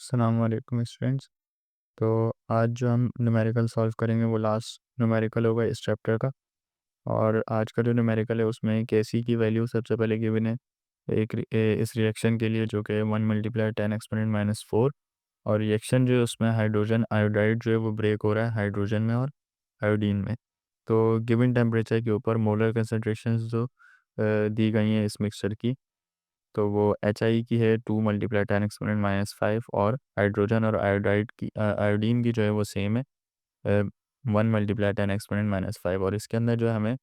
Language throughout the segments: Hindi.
अस्सलाम वालेकुम स्टूडेंट्स। तो आज जो हम न्यूमेरिकल सॉल्व करेंगे वो लास्ट न्यूमेरिकल होगा इस चैप्टर का। और आज का जो न्यूमेरिकल है उसमें केसी की वैल्यू सबसे पहले गिवन है इस रिएक्शन के लिए, जो कि 1 × 10⁻⁻⁴। और रिएक्शन जो है उसमें हाइड्रोजन आयोडाइड जो है वो ब्रेक हो रहा है हाइड्रोजन में और आयोडीन में। तो गिवन टेम्परेचर के ऊपर मोलर कंसनट्रेशन जो दी गई हैं इस मिक्सचर की, तो वो एच आई की है 2 × 10⁻⁻⁵। और हाइड्रोजन और आयोडाइड की आयोडीन की जो है वो सेम है 1 × 10⁻⁻⁵। और इसके अंदर जो है हमें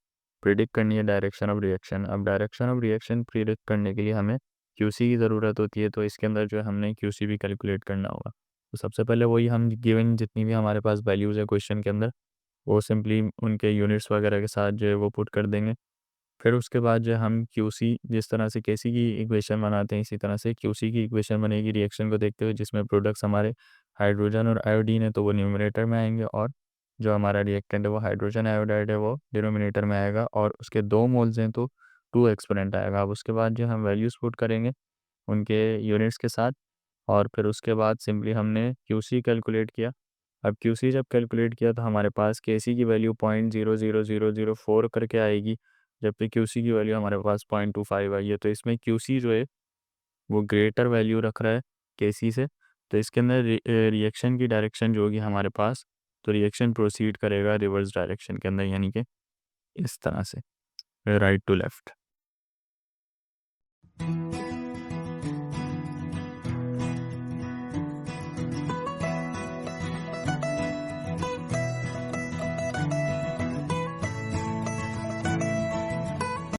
प्रिडिक्ट करनी है डायरेक्शन ऑफ रिएक्शन। अब डायरेक्शन ऑफ रिएक्शन प्रिडिक्ट करने के लिए हमें क्यूसी की ज़रूरत होती है, तो इसके अंदर जो है हमने क्यूसी भी कैलकुलेट करना होगा। तो सबसे पहले वही हम गिवन जितनी भी हमारे पास वैल्यूज़ है क्वेश्चन के अंदर, वो सिंपली उनके यूनिट्स वगैरह के साथ जो है वो पुट कर देंगे। फिर उसके बाद जो हम क्यूसी, जिस तरह से केसी की इक्वेशन बनाते हैं इसी तरह से क्यूसी की इक्वेशन बनेगी रिएक्शन को देखते हुए, जिसमें प्रोडक्ट्स हमारे हाइड्रोजन और आयोडीन है तो वो न्यूमरेटर में आएंगे, और जो हमारा रिएक्टेंट है वो हाइड्रोजन आयोडाइड है वो डिनोमिनेटर में आएगा, और उसके 2 मोल्स हैं तो 2 एक्सपोनेंट आएगा। अब उसके बाद जो हम वैल्यूज़ पुट करेंगे उनके यूनिट्स के साथ, और फिर उसके बाद सिंपली हमने क्यूसी कैलकुलेट किया। अब क्यूसी जब कैलकुलेट किया तो हमारे पास केसी की वैल्यू 0.00004 करके आएगी, जबकि क्यूसी की वैल्यू हमारे पास 0.25 आई है। तो इसमें क्यूसी जो है वो ग्रेटर वैल्यू रख रहा है केसी से। तो इसके अंदर रिएक्शन की डायरेक्शन जो होगी हमारे पास, तो रिएक्शन प्रोसीड करेगा रिवर्स डायरेक्शन के अंदर, यानी कि इस तरह से राइट टू लेफ्ट।